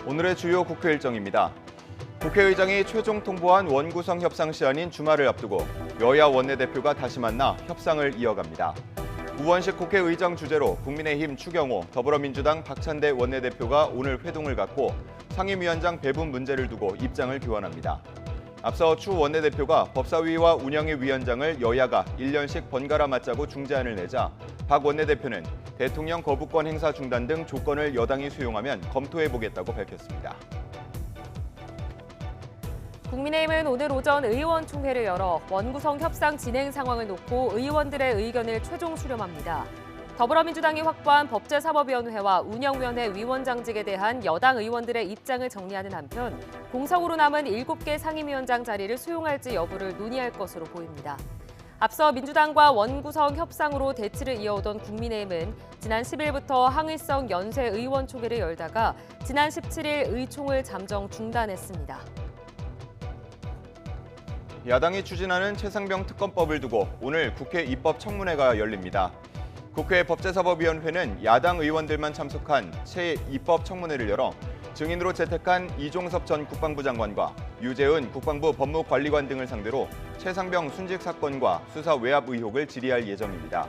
오늘의 주요 국회 일정입니다. 국회의장이 최종 통보한 원구성 협상 시한인 주말을 앞두고 여야 원내대표가 다시 만나 협상을 이어갑니다. 우원식 국회의장 주재로 국민의힘 추경호, 더불어민주당 박찬대 원내대표가 오늘 회동을 갖고 상임위원장 배분 문제를 두고 입장을 교환합니다. 앞서 추 원내대표가 법사위와 운영위 위원장을 여야가 1년씩 번갈아 맡자고 중재안을 내자 박 원내대표는 대통령 거부권 행사 중단 등 조건을 여당이 수용하면 검토해보겠다고 밝혔습니다. 국민의힘은 오늘 오전 의원총회를 열어 원구성 협상 진행 상황을 놓고 의원들의 의견을 최종 수렴합니다. 더불어민주당이 확보한 법제사법위원회와 운영위원회 위원장직에 대한 여당 의원들의 입장을 정리하는 한편 공석으로 남은 7개 상임위원장 자리를 수용할지 여부를 논의할 것으로 보입니다. 앞서 민주당과 원구성 협상으로 대치를 이어오던 국민의힘은 지난 10일부터 항의성 연쇄 의원총회를 열다가 지난 17일 의총을 잠정 중단했습니다. 야당이 추진하는 최상병 특검법을 두고 오늘 국회 입법청문회가 열립니다. 국회 법제사법위원회는 야당 의원들만 참석한 최입법청문회를 열어 증인으로 채택한 이종섭 전 국방부 장관과 유재은 국방부 법무관리관 등을 상대로 최상병 순직 사건과 수사 외압 의혹을 질의할 예정입니다.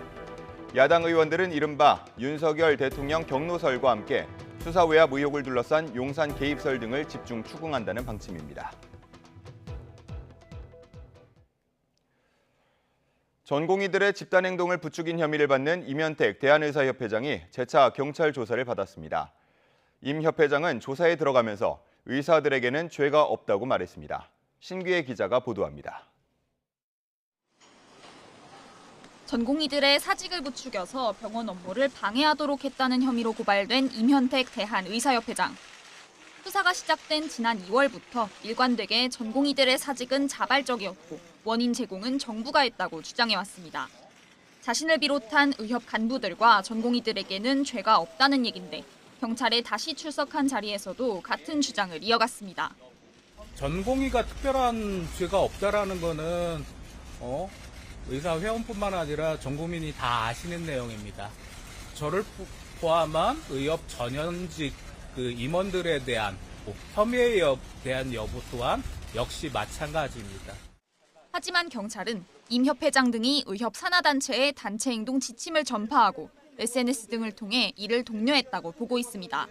야당 의원들은 이른바 윤석열 대통령 경로설과 함께 수사 외압 의혹을 둘러싼 용산 개입설 등을 집중 추궁한다는 방침입니다. 전공의들의 집단행동을 부추긴 혐의를 받는 임현택 대한의사협회장이 재차 경찰 조사를 받았습니다. 임 협회장은 조사에 들어가면서 의사들에게는 죄가 없다고 말했습니다. 신규혜 기자가 보도합니다. 전공의들의 사직을 부추겨서 병원 업무를 방해하도록 했다는 혐의로 고발된 임현택 대한의사협회장. 수사가 시작된 지난 2월부터 일관되게 전공의들의 사직은 자발적이었고 원인 제공은 정부가 했다고 주장해왔습니다. 자신을 비롯한 의협 간부들과 전공의들에게는 죄가 없다는 얘긴데 경찰에 다시 출석한 자리에서도 같은 주장을 이어갔습니다. 전공의가 특별한 죄가 없다라는 거는 의사 회원뿐만 아니라 전 국민이 다 아시는 내용입니다. 저를 포함한 의협 전현직 임원들에 대한 혐의에 대한 여부 또한 역시 마찬가지입니다. 하지만 경찰은 임 협회장 등이 의협 산하단체에 단체 행동 지침을 전파하고 SNS 등을 통해 이를 독려했다고 보고 있습니다.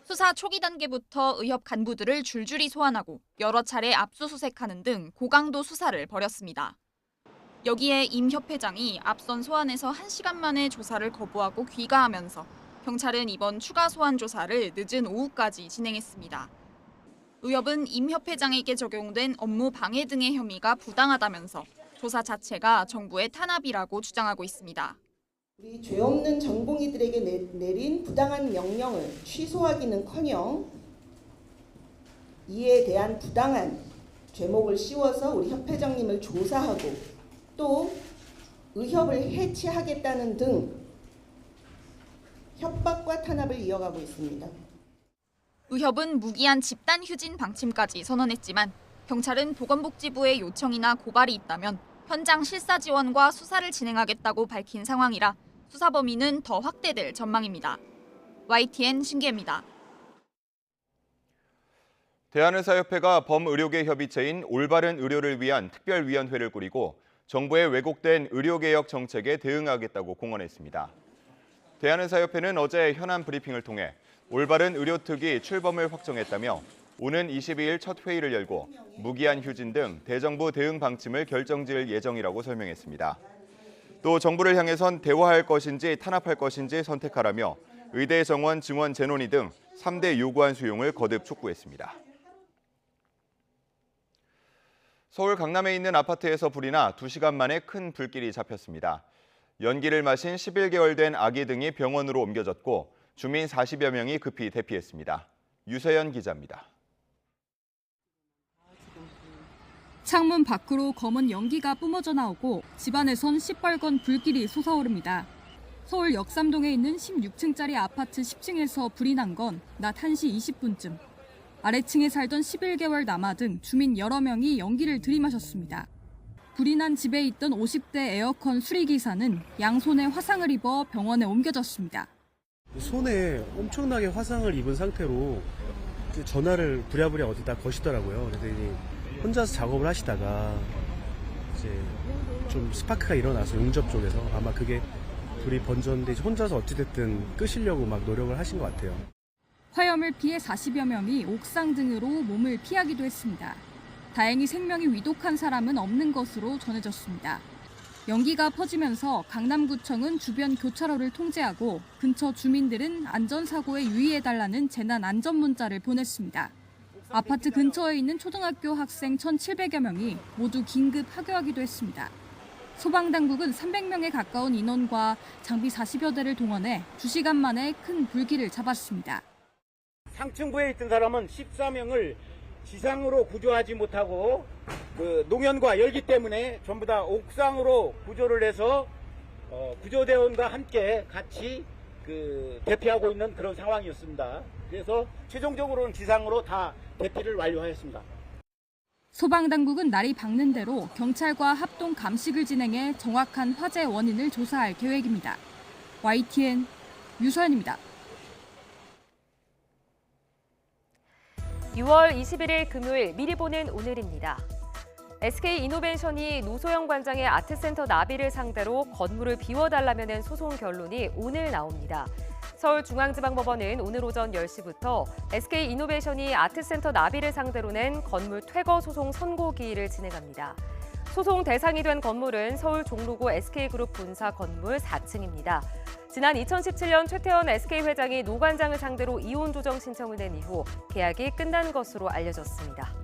수사 초기 단계부터 의협 간부들을 줄줄이 소환하고 여러 차례 압수수색하는 등 고강도 수사를 벌였습니다. 여기에 임 협회장이 앞선 소환에서 1시간 만에 조사를 거부하고 귀가하면서 경찰은 이번 추가 소환 조사를 늦은 오후까지 진행했습니다. 의협은 임 협회장에게 적용된 업무 방해 등의 혐의가 부당하다면서 조사 자체가 정부의 탄압이라고 주장하고 있습니다. 우리 죄 없는 전공의들에게 내린 부당한 명령을 취소하기는커녕 이에 대한 부당한 죄목을 씌워서 우리 협회장님을 조사하고 또 의협을 해체하겠다는 등 협박과 탄압을 이어가고 있습니다. 의협은 무기한 집단 휴진 방침까지 선언했지만 경찰은 보건복지부의 요청이나 고발이 있다면 현장 실사 지원과 수사를 진행하겠다고 밝힌 상황이라 수사 범위는 더 확대될 전망입니다. YTN 신기혜입니다. 대한의사협회가 범의료계 협의체인 올바른 의료를 위한 특별위원회를 꾸리고 정부의 왜곡된 의료개혁 정책에 대응하겠다고 공언했습니다. 대한의사협회는 어제 현안 브리핑을 통해 올바른 의료특위 출범을 확정했다며 오는 22일 첫 회의를 열고 무기한 휴진 등 대정부 대응 방침을 결정지을 예정이라고 설명했습니다. 또 정부를 향해선 대화할 것인지 탄압할 것인지 선택하라며 의대 정원 증원 재논의 등 3대 요구안 수용을 거듭 촉구했습니다. 서울 강남에 있는 아파트에서 불이 나 2시간 만에 큰 불길이 잡혔습니다. 연기를 마신 11개월 된 아기 등이 병원으로 옮겨졌고 주민 40여 명이 급히 대피했습니다. 유세연 기자입니다. 창문 밖으로 검은 연기가 뿜어져 나오고 집안에선 시뻘건 불길이 솟아오릅니다. 서울 역삼동에 있는 16층짜리 아파트 10층에서 불이 난 건 낮 1시 20분쯤. 아래층에 살던 11개월 남아 등 주민 여러 명이 연기를 들이마셨습니다. 불이 난 집에 있던 50대 에어컨 수리기사는 양손에 화상을 입어 병원에 옮겨졌습니다. 손에 엄청나게 화상을 입은 상태로 전화를 부랴부랴 어디다 거시더라고요. 그래서 이제 혼자서 작업을 하시다가 이제 좀 스파크가 일어나서 용접 쪽에서 아마 그게 불이 번졌는데 혼자서 어찌됐든 끄시려고 막 노력을 하신 것 같아요. 화염을 피해 40여 명이 옥상 등으로 몸을 피하기도 했습니다. 다행히 생명이 위독한 사람은 없는 것으로 전해졌습니다. 연기가 퍼지면서 강남구청은 주변 교차로를 통제하고 근처 주민들은 안전사고에 유의해달라는 재난 안전 문자를 보냈습니다. 아파트 근처에 있는 초등학교 학생 1,700여 명이 모두 긴급 하교하기도 했습니다. 소방당국은 300명에 가까운 인원과 장비 40여 대를 동원해 2시간 만에 큰 불길을 잡았습니다. 상층부에 있던 사람은 14명을 지상으로 구조하지 못하고 농연과 열기 때문에 전부 다 옥상으로 구조를 해서 구조대원과 함께 같이 대피하고 있는 그런 상황이었습니다. 그래서 최종적으로는 지상으로 다 대피를 완료하였습니다. 소방당국은 날이 밝는 대로 경찰과 합동 감식을 진행해 정확한 화재 원인을 조사할 계획입니다. YTN 유서연입니다. 6월 21일 금요일 미리 보는 오늘입니다. SK이노베이션이 노소영 관장의 아트센터 나비를 상대로 건물을 비워달라는 소송 결론이 오늘 나옵니다. 서울중앙지방법원은 오늘 오전 10시부터 SK이노베이션이 아트센터 나비를 상대로 낸 건물 퇴거 소송 선고 기일을 진행합니다. 소송 대상이 된 건물은 서울 종로구 SK그룹 본사 건물 4층입니다. 지난 2017년 최태원 SK회장이 노 관장을 상대로 이혼 조정 신청을 낸 이후 계약이 끝난 것으로 알려졌습니다.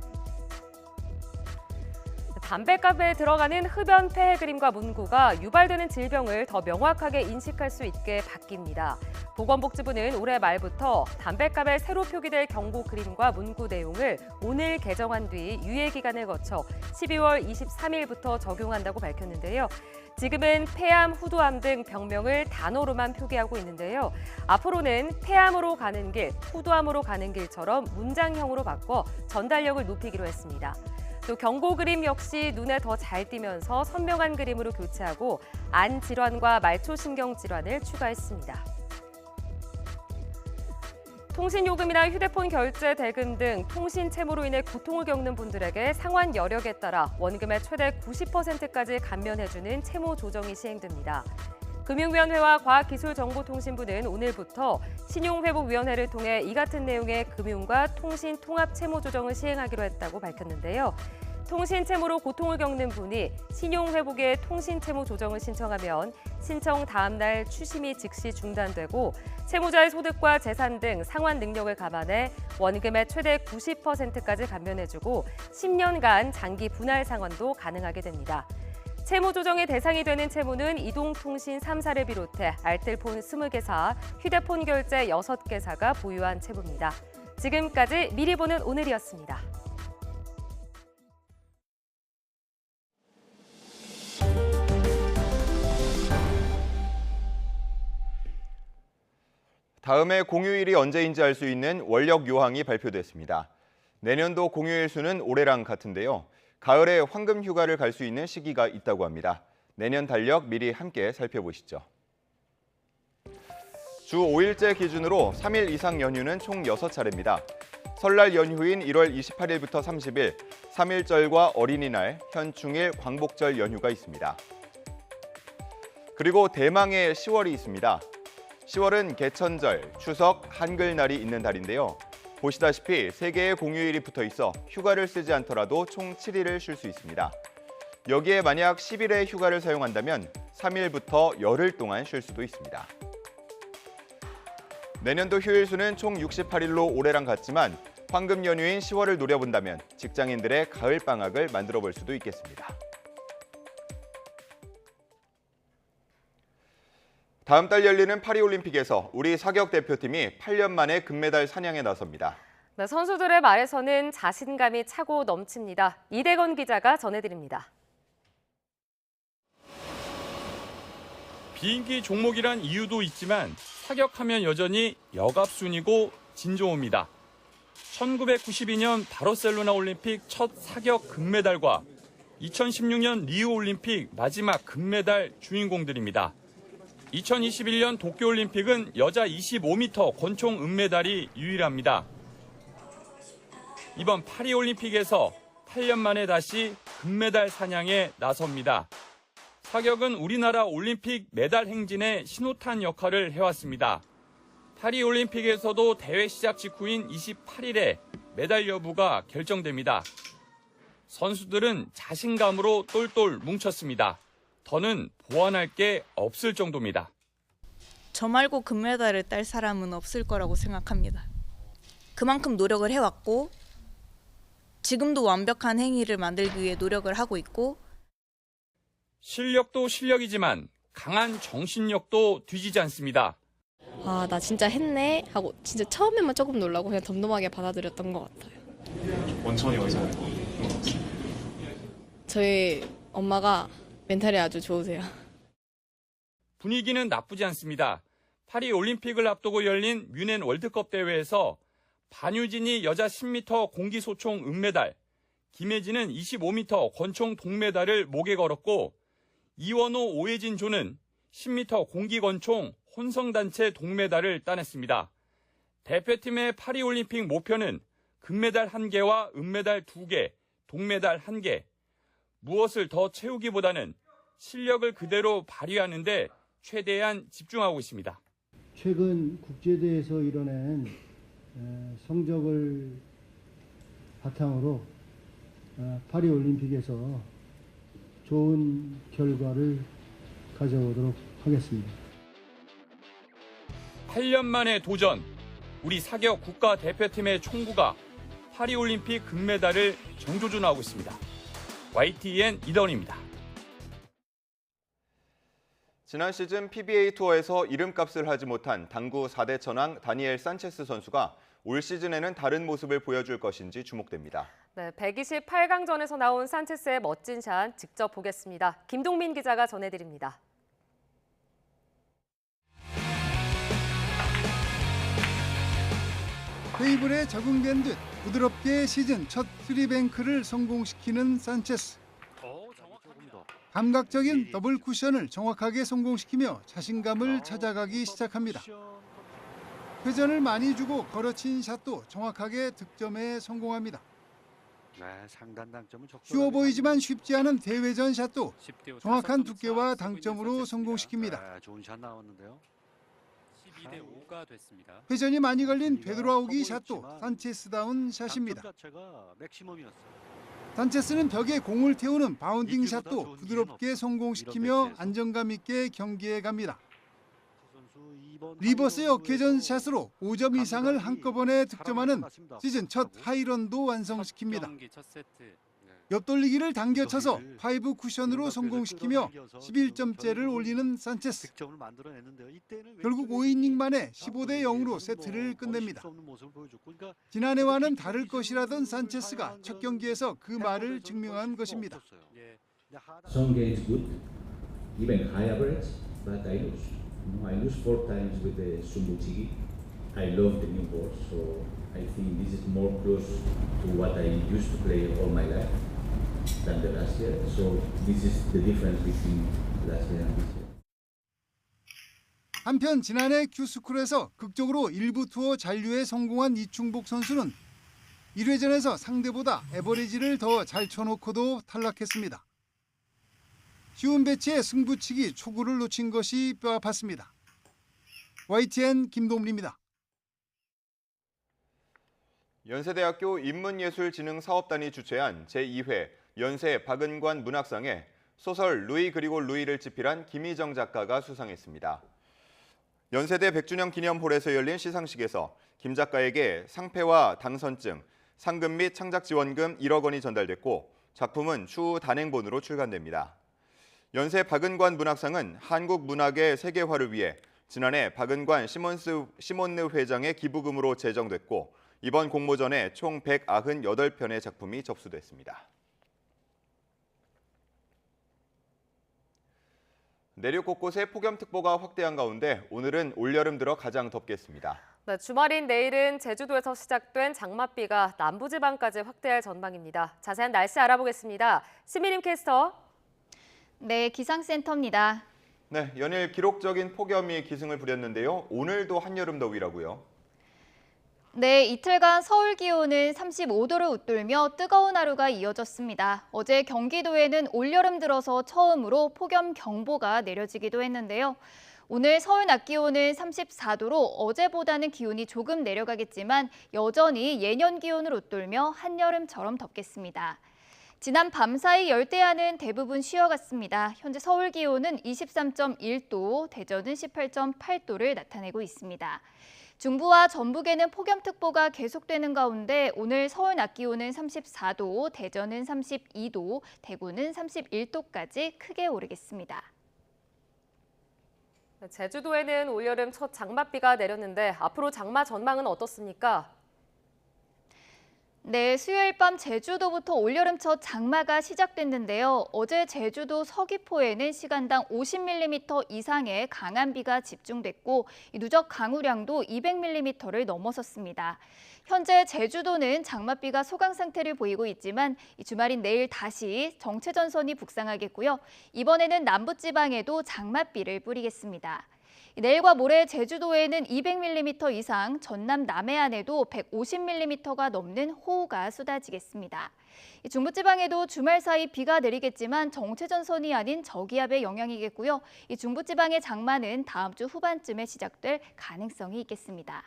담뱃값에 들어가는 흡연 폐해 그림과 문구가 유발되는 질병을 더 명확하게 인식할 수 있게 바뀝니다. 보건복지부는 올해 말부터 담뱃값에 새로 표기될 경고 그림과 문구 내용을 오늘 개정한 뒤 유예 기간을 거쳐 12월 23일부터 적용한다고 밝혔는데요. 지금은 폐암, 후두암 등 병명을 단어로만 표기하고 있는데요. 앞으로는 폐암으로 가는 길, 후두암으로 가는 길처럼 문장형으로 바꿔 전달력을 높이기로 했습니다. 또 경고 그림 역시 눈에 더 잘 띄면서 선명한 그림으로 교체하고 안 질환과 말초신경 질환을 추가했습니다. 통신요금이나 휴대폰 결제 대금 등 통신 채무로 인해 고통을 겪는 분들에게 상환 여력에 따라 원금의 최대 90%까지 감면해주는 채무 조정이 시행됩니다. 금융위원회와 과학기술정보통신부는 오늘부터 신용회복위원회를 통해 이 같은 내용의 금융과 통신 통합 채무 조정을 시행하기로 했다고 밝혔는데요. 통신 채무로 고통을 겪는 분이 신용회복의 통신 채무 조정을 신청하면 신청 다음 날 추심이 즉시 중단되고 채무자의 소득과 재산 등 상환 능력을 감안해 원금의 최대 90%까지 감면해주고 10년간 장기 분할 상환도 가능하게 됩니다. 채무 조정의 대상이 되는 채무는 이동통신 3사를 비롯해 알뜰폰 20개사, 휴대폰 결제 6개사가 보유한 채무입니다. 지금까지 미리 보는 오늘이었습니다. 다음해 공휴일이 언제인지 알 수 있는 원력 요항이 발표됐습니다. 내년도 공휴일 수는 올해랑 같은데요. 가을에 황금 휴가를 갈 수 있는 시기가 있다고 합니다. 내년 달력 미리 함께 살펴보시죠. 주 5일째 기준으로 3일 이상 연휴는 총 6차례입니다. 설날 연휴인 1월 28일부터 30일, 3일절과 어린이날, 현충일, 광복절 연휴가 있습니다. 그리고 대망의 10월이 있습니다. 10월은 개천절, 추석, 한글날이 있는 달인데요. 보시다시피 3개의 공휴일이 붙어 있어 휴가를 쓰지 않더라도 총 7일을 쉴 수 있습니다. 여기에 만약 10일의 휴가를 사용한다면 3일부터 열흘 동안 쉴 수도 있습니다. 내년도 휴일 수는 총 68일로 올해랑 같지만 황금 연휴인 10월을 노려본다면 직장인들의 가을 방학을 만들어 볼 수도 있겠습니다. 다음 달 열리는 파리올림픽에서 우리 사격 대표팀이 8년 만에 금메달 사냥에 나섭니다. 네, 선수들의 말에서는 자신감이 차고 넘칩니다. 이대건 기자가 전해드립니다. 비인기 종목이란 이유도 있지만 사격하면 여전히 역압순이고 진조입니다. 1992년 바르셀로나 올림픽 첫 사격 금메달과 2016년 리우 올림픽 마지막 금메달 주인공들입니다. 2021년 도쿄올림픽은 여자 25m 권총 은메달이 유일합니다. 이번 파리올림픽에서 8년 만에 다시 금메달 사냥에 나섭니다. 사격은 우리나라 올림픽 메달 행진의 신호탄 역할을 해왔습니다. 파리올림픽에서도 대회 시작 직후인 28일에 메달 여부가 결정됩니다. 선수들은 자신감으로 똘똘 뭉쳤습니다. 더는 보완할 게 없을 정도입니다. 저 말고 금메달을 딸 사람은 없을 거라고 생각합니다. 그만큼 노력을 해왔고 지금도 완벽한 행위를 만들기 위해 노력을 하고 있고 실력도 실력이지만 강한 정신력도 뒤지지 않습니다. 아, 나 진짜 했네 하고 진짜 처음에만 조금 놀라고 그냥 덤덤하게 받아들였던 것 같아요. 원천이 어디서? 저희 엄마가 멘탈이 아주 좋으세요. 분위기는 나쁘지 않습니다. 파리 올림픽을 앞두고 열린 뮌헨 월드컵 대회에서 반유진이 여자 10m 공기소총 은메달, 김혜진은 25m 권총 동메달을 목에 걸었고 이원호, 오혜진 조는 10m 공기권총 혼성단체 동메달을 따냈습니다. 대표팀의 파리올림픽 목표는 금메달 1개와 은메달 2개, 동메달 1개. 무엇을 더 채우기보다는 실력을 그대로 발휘하는 데 최대한 집중하고 있습니다. 최근 국제대회에서 이뤄낸 성적을 바탕으로 파리올림픽에서 좋은 결과를 가져오도록 하겠습니다. 8년 만의 도전, 우리 사격 국가대표팀의 총구가 파리올림픽 금메달을 정조준하고 있습니다. YTN 이다운입니다. 지난 시즌 PBA 투어에서 이름값을 하지 못한 당구 4대 천왕 다니엘 산체스 선수가 올 시즌에는 다른 모습을 보여줄 것인지 주목됩니다. 네, 128강전에서 나온 산체스의 멋진 샷 직접 보겠습니다. 김동민 기자가 전해드립니다. 테이블에 적응된 듯 부드럽게 시즌 첫 3뱅크를 성공시키는 산체스. 감각적인 더블 쿠션을 정확하게 성공시키며 자신감을 찾아가기 시작합니다. 회전을 많이 주고 걸어친 샷도 정확하게 득점에 성공합니다. 쉬워 보이지만 쉽지 않은 대회전 샷도 정확한 두께와 당점으로 성공시킵니다. 회전이 많이 걸린 되돌아오기 샷도 산체스다운 샷입니다. 산체스는 벽에 공을 태우는 바운딩 샷도 부드럽게 성공시키며 안정감 있게 경기에 갑니다. 리버스 역회전 샷으로 5점 이상을 한꺼번에 득점하는 시즌 첫 하이런도 완성시킵니다. 옆돌리기를 당겨쳐서 5 쿠션으로 성공시키며 11점째를 올리는 산체스. 결국 5이닝 만에 15대 0으로 세트를 끝냅니다. 지난해와는 다를 것이라던 산체스가 첫 경기에서 그 말을 증명한 것입니다. Some games good, even high average, but I lose. I lose 4 times with the Sumbuchigi. I love the new board, so I think this is more close to what I used to play all my life than the last year. So this is the difference between last year and this year. 한편 지난해 큐스쿨에서 극적으로 일부 투어 잔류에 성공한 이충복 선수는 1회전에서 상대보다 에버리지를 더 잘 쳐놓고도 탈락했습니다. 쉬운 배치에 승부치기 초구를 놓친 것이 뼈아팠습니다. YTN 김동민입니다. 연세대학교 인문예술진흥사업단이 주최한 제2회 연세 박은관 문학상에 소설 루이 그리고 루이를 집필한 김희정 작가가 수상했습니다. 연세대 100주년 기념홀에서 열린 시상식에서 김 작가에게 상패와 당선증, 상금 및 창작지원금 1억 원이 전달됐고 작품은 추후 단행본으로 출간됩니다. 연세 박은관 문학상은 한국 문학의 세계화를 위해 지난해 박은관 시몬느 회장의 기부금으로 제정됐고 이번 공모전에 총 198편의 작품이 접수됐습니다. 내륙 곳곳에 폭염특보가 확대한 가운데 오늘은 올여름 들어 가장 덥겠습니다. 네, 주말인 내일은 제주도에서 시작된 장맛비가 남부지방까지 확대할 전망입니다. 자세한 날씨 알아보겠습니다. 시민임 캐스터. 네, 기상센터입니다. 네, 연일 기록적인 폭염이 기승을 부렸는데요. 오늘도 한여름 더위라고요. 네, 이틀간 서울 기온은 35도를 웃돌며 뜨거운 하루가 이어졌습니다. 어제 경기도에는 올여름 들어서 처음으로 폭염 경보가 내려지기도 했는데요. 오늘 서울 낮 기온은 34도로 어제보다는 기온이 조금 내려가겠지만 여전히 예년 기온을 웃돌며 한여름처럼 덥겠습니다. 지난 밤사이 열대야는 대부분 쉬어갔습니다. 현재 서울 기온은 23.1도, 대전은 18.8도를 나타내고 있습니다. 중부와 전북에는 폭염특보가 계속되는 가운데 오늘 서울 낮 기온은 34도, 대전은 32도, 대구는 31도까지 크게 오르겠습니다. 제주도에는 올여름 첫 장맛비가 내렸는데 앞으로 장마 전망은 어떻습니까? 네, 수요일 밤 제주도부터 올여름 첫 장마가 시작됐는데요. 어제 제주도 서귀포에는 시간당 50mm 이상의 강한 비가 집중됐고 누적 강우량도 200mm를 넘어섰습니다. 현재 제주도는 장맛비가 소강 상태를 보이고 있지만 주말인 내일 다시 정체전선이 북상하겠고요. 이번에는 남부지방에도 장맛비를 뿌리겠습니다. 내일과 모레 제주도에는 200mm 이상, 전남 남해안에도 150mm가 넘는 호우가 쏟아지겠습니다. 중부지방에도 주말 사이 비가 내리겠지만 정체전선이 아닌 저기압의 영향이겠고요. 중부지방의 장마는 다음 주 후반쯤에 시작될 가능성이 있겠습니다.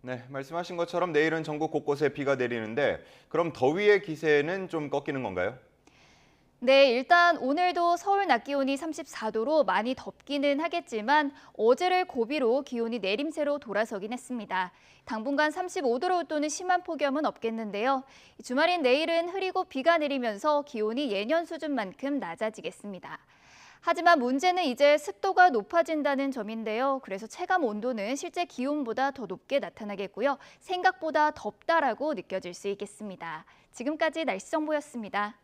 네, 말씀하신 것처럼 내일은 전국 곳곳에 비가 내리는데 그럼 더위의 기세는 좀 꺾이는 건가요? 네, 일단 오늘도 서울 낮 기온이 34도로 많이 덥기는 하겠지만 어제를 고비로 기온이 내림세로 돌아서긴 했습니다. 당분간 35도로 웃도는 심한 폭염은 없겠는데요. 주말인 내일은 흐리고 비가 내리면서 기온이 예년 수준만큼 낮아지겠습니다. 하지만 문제는 이제 습도가 높아진다는 점인데요. 그래서 체감 온도는 실제 기온보다 더 높게 나타나겠고요. 생각보다 덥다라고 느껴질 수 있겠습니다. 지금까지 날씨 정보였습니다.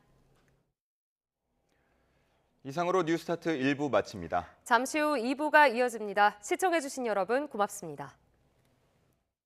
이상으로 뉴스타트 1부 마칩니다. 잠시 후 2부가 이어집니다. 시청해주신 여러분 고맙습니다.